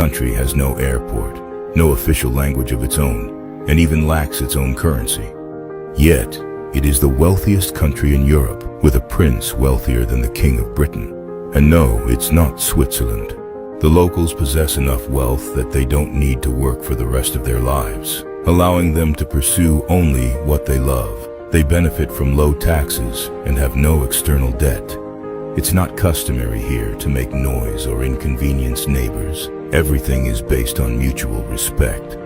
country has no airport, no official language of its own, and even lacks its own currency. Yet, it is the wealthiest country in Europe, with a prince wealthier than the King of Britain. And no, it's not Switzerland. The locals possess enough wealth that they don't need to work for the rest of their lives, allowing them to pursue only what they love. They benefit from low taxes and have no external debt. It's not customary here to make noise or inconvenience neighbors. Everything is based on mutual respect.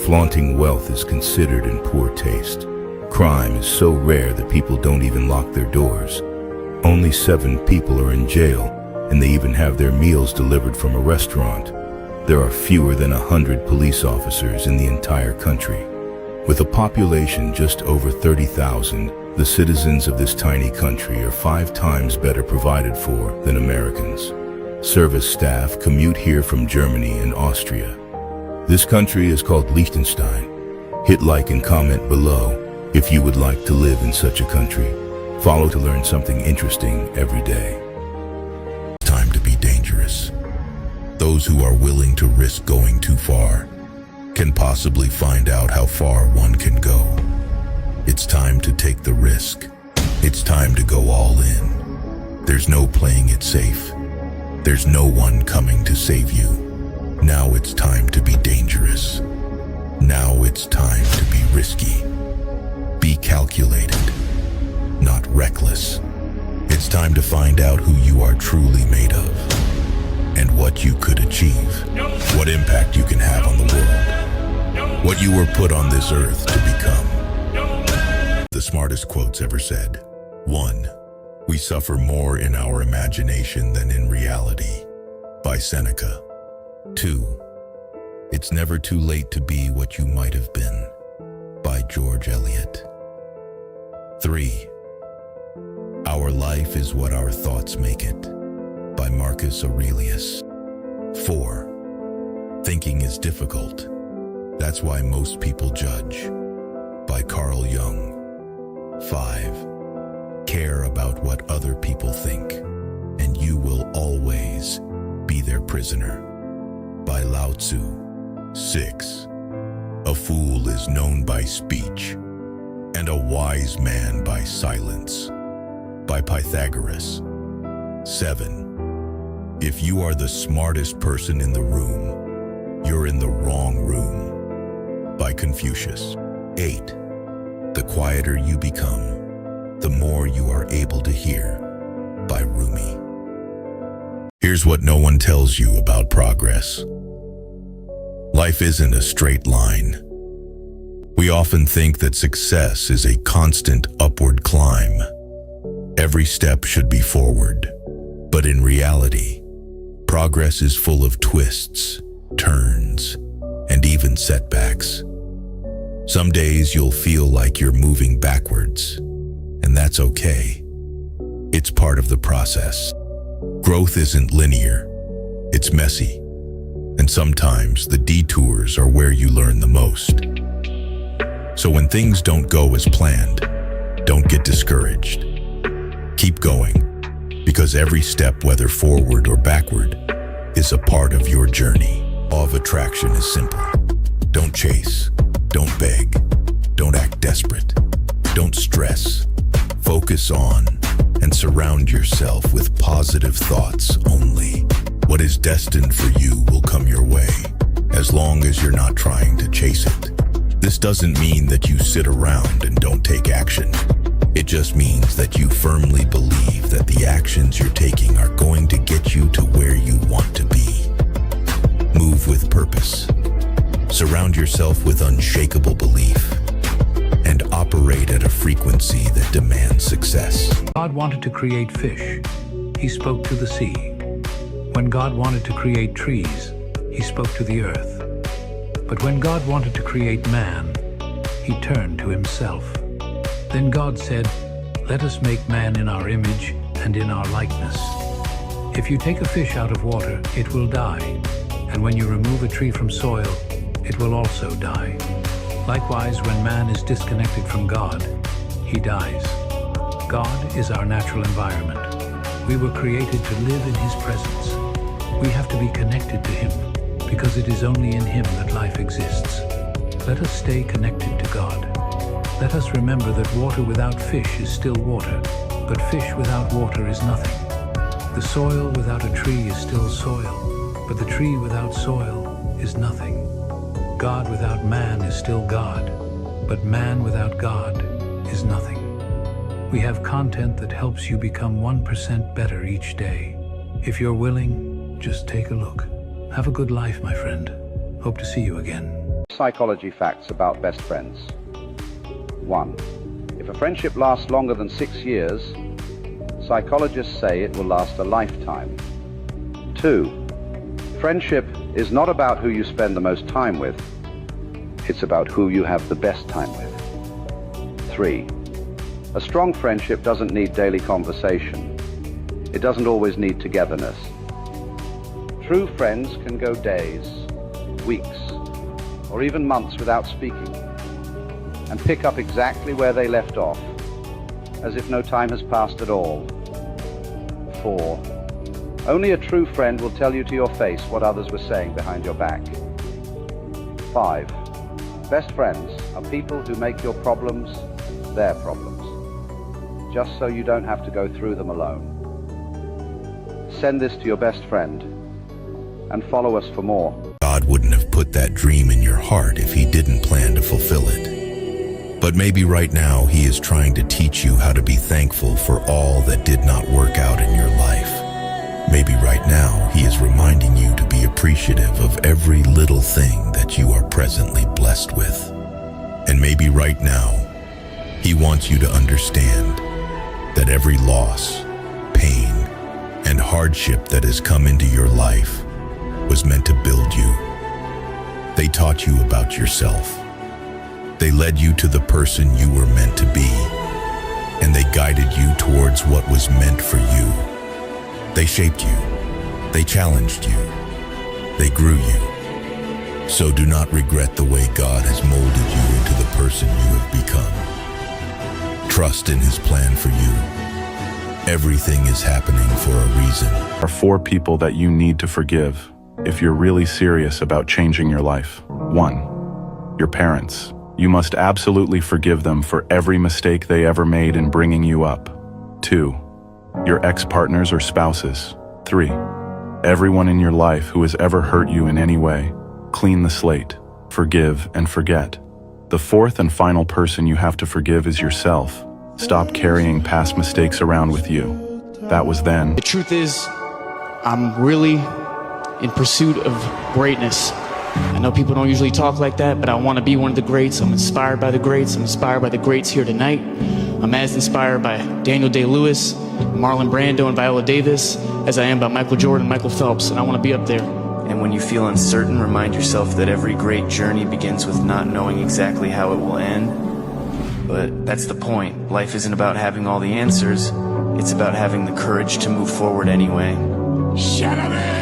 Flaunting wealth is considered in poor taste. Crime is so rare that people don't even lock their doors. Only 7 people are in jail, and they even have their meals delivered from a restaurant. There are fewer than 100 police officers in the entire country. With a population just over 30,000, the citizens of this tiny country are 5 times better provided for than Americans. Service staff commute here from Germany and Austria. This country is called Liechtenstein. Hit like and comment below if you would like to live in such a country. Follow to learn something interesting every day. Time to be dangerous. Those who are willing to risk going too far can possibly find out how far one can go. It's time to take the risk. It's time to go all in. There's no playing it safe. There's no one coming to save you. Now it's time to be dangerous. Now it's time to be risky. Be calculated, not reckless. It's time to find out who you are truly made of and what you could achieve, what impact you can have on the world, what you were put on this earth to become. The smartest quotes ever said. 1. We suffer more in our imagination than in reality, by Seneca. 2. It's never too late to be what you might have been, by George Eliot. 3. Our life is what our thoughts make it, by Marcus Aurelius. 4. Thinking is difficult. That's why most people judge, by Carl Jung. 5. Care about what other people think, and you will always be their prisoner, by Lao Tzu. 6. A fool is known by speech, and a wise man by silence, by Pythagoras. 7. If you are the smartest person in the room, you're in the wrong room, by Confucius. 8. The quieter you become, the more you are able to hear, by Rumi. Here's what no one tells you about progress. Life isn't a straight line. We often think that success is a constant upward climb. Every step should be forward. But in reality, progress is full of twists, turns, and even setbacks. Some days you'll feel like you're moving backwards, and that's okay. It's part of the process. Growth isn't linear, it's messy, and sometimes the detours are where you learn the most. So when things don't go as planned, don't get discouraged. Keep going, because every step, whether forward or backward, is a part of your journey. Law of attraction is simple. Don't chase, don't beg, don't act desperate, don't stress. Focus on and surround yourself with positive thoughts only. What is destined for you will come your way, as long as you're not trying to chase it. This doesn't mean that you sit around and don't take action. It just means that you firmly believe that the actions you're taking are going to get you to where you want to be. Move with purpose. Surround yourself with unshakable belief, and operate at a frequency that demands success. God wanted to create fish. He spoke to the sea. When God wanted to create trees, he spoke to the earth. But when God wanted to create man, he turned to himself. Then God said, "Let us make man in our image and in our likeness." If you take a fish out of water, it will die. And when you remove a tree from soil, it will also die. Likewise, when man is disconnected from God, he dies. God is our natural environment. We were created to live in his presence. We have to be connected to him, because it is only in Him that life exists. Let us stay connected to God. Let us remember that water without fish is still water, but fish without water is nothing. The soil without a tree is still soil, but the tree without soil is nothing. God without man is still God, but man without God is nothing. We have content that helps you become 1% better each day. If you're willing, just take a look. Have a good life, my friend. Hope to see you again. Psychology facts about best friends. 1. If a friendship lasts longer than 6 years, psychologists say it will last a lifetime. 2. Friendship is not about who you spend the most time with. It's about who you have the best time with. 3. A strong friendship doesn't need daily conversation. It doesn't always need togetherness. True friends can go days, weeks, or even months without speaking, and pick up exactly where they left off, as if no time has passed at all. 4. Only a true friend will tell you to your face what others were saying behind your back. 5. Best friends are people who make your problems their problems, just so you don't have to go through them alone. Send this to your best friend and follow us for more. God wouldn't have put that dream in your heart if He didn't plan to fulfill it. But maybe right now He is trying to teach you how to be thankful for all that did not work out in your life. Maybe right now He is reminding you to be appreciative of every little thing that you are presently blessed with. And maybe right now He wants you to understand that every loss, pain, and hardship that has come into your life was meant to build you. They taught you about yourself. They led you to the person you were meant to be, and they guided you towards what was meant for you. They shaped you. They challenged you. They grew you. So do not regret the way God has molded you into the person you have become. Trust in His plan for you. Everything is happening for a reason. There are 4 people that you need to forgive if you're really serious about changing your life. 1. Your parents. You must absolutely forgive them for every mistake they ever made in bringing you up. 2. Your ex-partners or spouses. 3. Everyone in your life who has ever hurt you in any way. Clean the slate. Forgive and forget. The 4th and final person you have to forgive is yourself. Stop carrying past mistakes around with you. That was then. The truth is, I'm really in pursuit of greatness. I know people don't usually talk like that, but I want to be one of the greats. I'm inspired by the greats. I'm inspired by the greats here tonight. I'm as inspired by Daniel Day-Lewis, Marlon Brando, and Viola Davis as I am by Michael Jordan and Michael Phelps, and I want to be up there. And when you feel uncertain, remind yourself that every great journey begins with not knowing exactly how it will end. But that's the point. Life isn't about having all the answers. It's about having the courage to move forward anyway. Shut up!